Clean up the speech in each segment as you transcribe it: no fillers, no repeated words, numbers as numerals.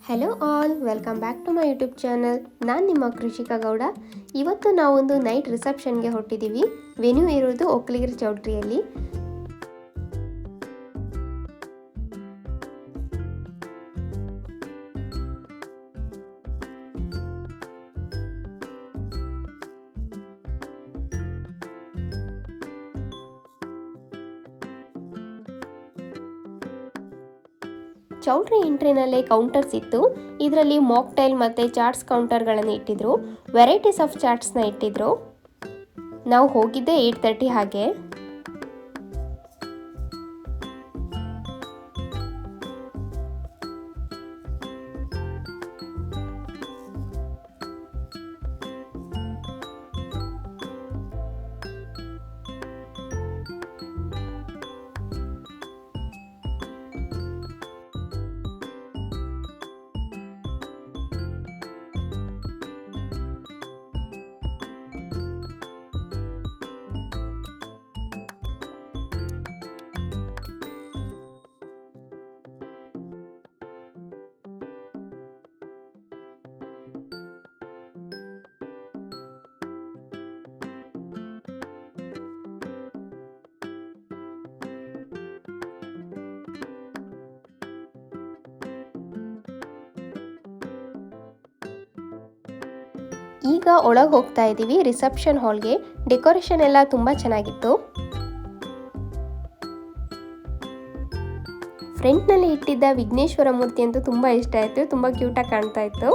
Hello all, welcome back to my YouTube channel. ನಾನು ನಿಮ್ಮ ಕೃಷಿಕಾ ಗೌಡ. ಇವತ್ತು ನಾವೊಂದು ನೈಟ್ ರಿಸೆಪ್ಷನ್ಗೆ ಹೊರಟಿದ್ದೀವಿ. ವೆನ್ಯೂ ಇರೋದು ಒಕ್ಕಲಿಗರ ಚೌಟ್ರಿಯಲ್ಲಿ. ಚೌಟ್ರಿ ಎಂಟ್ರಿನಲ್ಲೇ ಕೌಂಟರ್ಸ್ ಇತ್ತು. ಇದರಲ್ಲಿ ಮಾಕ್ಟೈಲ್ ಮತ್ತು ಚಾಟ್ಸ್ ಕೌಂಟರ್ಗಳನ್ನು ಇಟ್ಟಿದ್ರು. ವೆರೈಟೀಸ್ ಆಫ್ ಚಾಟ್ಸ್ನ ಇಟ್ಟಿದ್ರು. ನಾವು ಹೋಗಿದ್ದೆ 8:30 ಹಾಗೆ. ಈಗ ಒಳಗೆ ಹೋಗ್ತಾ ಇದ್ದೀವಿ ರಿಸೆಪ್ಷನ್ ಹಾಲ್ಗೆ. ಡೆಕೋರೇಷನ್ ಎಲ್ಲ ತುಂಬ ಚೆನ್ನಾಗಿತ್ತು. ಫ್ರಂಟ್ನಲ್ಲಿ ಇಟ್ಟಿದ್ದ ವಿಘ್ನೇಶ್ವರ ಮೂರ್ತಿ ಅಂತೂ ತುಂಬ ಇಷ್ಟ ಆಯಿತು. ತುಂಬ ಕ್ಯೂಟಾಗಿ ಕಾಣ್ತಾ ಇತ್ತು.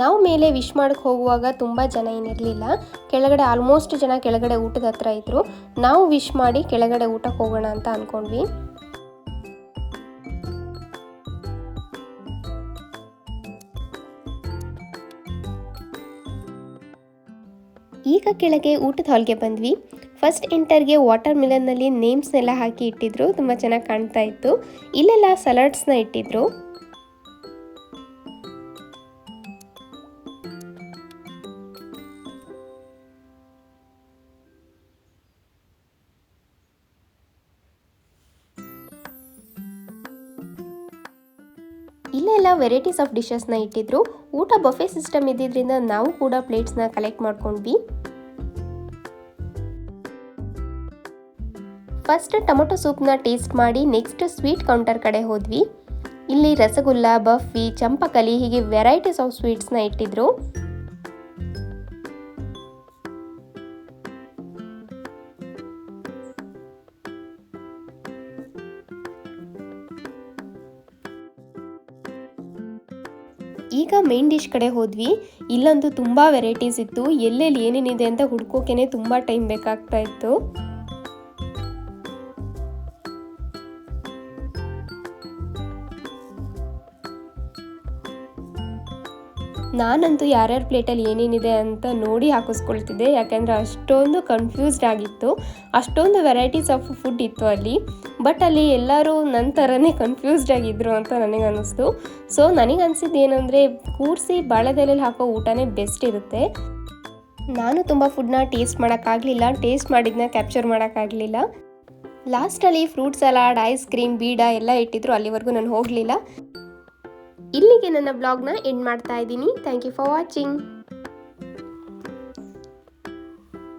ನಾವು ಮೇಲೆ ವಿಶ್ ಮಾಡಕ್ಕೆ ಹೋಗುವಾಗ ತುಂಬ ಜನ ಏನಿರಲಿಲ್ಲ. ಕೆಳಗಡೆ ಆಲ್ಮೋಸ್ಟ್ ಜನ ಕೆಳಗಡೆ ಊಟದ ಹತ್ರ ಇದ್ರು. ನಾವು ವಿಶ್ ಮಾಡಿ ಕೆಳಗಡೆ ಊಟಕ್ಕೆ ಹೋಗೋಣ ಅಂತ ಅಂದ್ಕೊಂಡ್ವಿ. ಈಗ ಕೆಳಗೆ ಊಟದ ಹಾಲ್ಗೆ ಬಂದ್ವಿ. ಫಸ್ಟ್ ಎಂಟರ್ಗೆ ವಾಟರ್ ಮಿಲನ್ನಲ್ಲಿ ನೇಮ್ಸ್ನೆಲ್ಲ ಹಾಕಿ ಇಟ್ಟಿದ್ರು. ತುಂಬ ಚೆನ್ನಾಗಿ ಕಾಣ್ತಾ ಇತ್ತು. ಇಲ್ಲೆಲ್ಲ ಸಲಾಡ್ಸ್ನ ಇಟ್ಟಿದ್ರು. ಇಲ್ಲೆಲ್ಲ ವೆರೈಟೀಸ್ ಆಫ್ ಡಿಶಸ್ನ ಇಟ್ಟಿದ್ರು. ಊಟ ಬಫೆ ಸಿಸ್ಟಮ್ ಇದ್ದಿದ್ದರಿಂದ ನಾವು ಕೂಡ ಪ್ಲೇಟ್ಸ್ನ ಕಲೆಕ್ಟ್ ಮಾಡ್ಕೊಂಡ್ವಿ. ಫಸ್ಟ್ ಟೊಮೊಟೊ ಸೂಪ್ನ ಟೇಸ್ಟ್ ಮಾಡಿ ನೆಕ್ಸ್ಟ್ ಸ್ವೀಟ್ ಕೌಂಟರ್ ಕಡೆ ಹೋದ್ವಿ. ಇಲ್ಲಿ ರಸಗುಲ್ಲ, ಬರ್ಫಿ, ಚಂಪಕಲಿ ಹೀಗೆ ವೆರೈಟೀಸ್ ಆಫ್ ಸ್ವೀಟ್ಸ್ನ ಇಟ್ಟಿದ್ರು. ಈಗ ಮೇನ್ ಡಿಶ್ ಕಡೆ ಹೋದ್ವಿ. ಇಲ್ಲಂತೂ ತುಂಬ ವೆರೈಟೀಸ್ ಇತ್ತು. ಎಲ್ಲೆಲ್ಲಿ ಏನೇನಿದೆ ಅಂತ ಹುಡ್ಕೋಕೆ ತುಂಬ ಟೈಮ್ ಬೇಕಾಗ್ತಾ ಇತ್ತು. ನಾನಂತೂ ಯಾರ್ಯಾರ ಪ್ಲೇಟಲ್ಲಿ ಏನೇನಿದೆ ಅಂತ ನೋಡಿ ಹಾಕಿಸ್ಕೊಳ್ತಿದ್ದೆ. ಯಾಕೆಂದರೆ ಅಷ್ಟೊಂದು ಕನ್ಫ್ಯೂಸ್ಡ್ ಆಗಿತ್ತು. ಅಷ್ಟೊಂದು ವೆರೈಟೀಸ್ ಆಫ್ ಫುಡ್ ಇತ್ತು ಅಲ್ಲಿ. ಬಟ್ ಅಲ್ಲಿ ಎಲ್ಲರೂ ನನ್ನ ಥರನೇ ಕನ್ಫ್ಯೂಸ್ಡ್ ಆಗಿದ್ರು ಅಂತ ನನಗೆ ಅನ್ನಿಸ್ತು. ಸೊ ನನಗೆ ಅನಿಸಿದ್ದು ಏನಂದರೆ ಕೂರಿಸಿ ಬಾಳೆದೆಲೆಯಲ್ಲಿ ಹಾಕೋ ಊಟನೇ ಬೆಸ್ಟ್ ಇರುತ್ತೆ. ನಾನು ತುಂಬ ಫುಡ್ನ ಟೇಸ್ಟ್ ಮಾಡೋಕ್ಕಾಗಲಿಲ್ಲ. ಟೇಸ್ಟ್ ಮಾಡಿದ್ದನ್ನ ಕ್ಯಾಪ್ಚರ್ ಮಾಡೋಕ್ಕಾಗಲಿಲ್ಲ. ಲಾಸ್ಟಲ್ಲಿ ಫ್ರೂಟ್ ಸಲಾಡ್, ಐಸ್ ಕ್ರೀಮ್, ಬೀಡ ಎಲ್ಲ ಇಟ್ಟಿದ್ರು. ಅಲ್ಲಿವರೆಗೂ ನಾನು ಹೋಗಲಿಲ್ಲ. ಇಲ್ಲಿಗೆ ನನ್ನ ಬ್ಲಾಗ್ನ ಎಂಡ್ ಮಾಡ್ತಾ ಇದ್ದೀನಿ. Thank you for watching.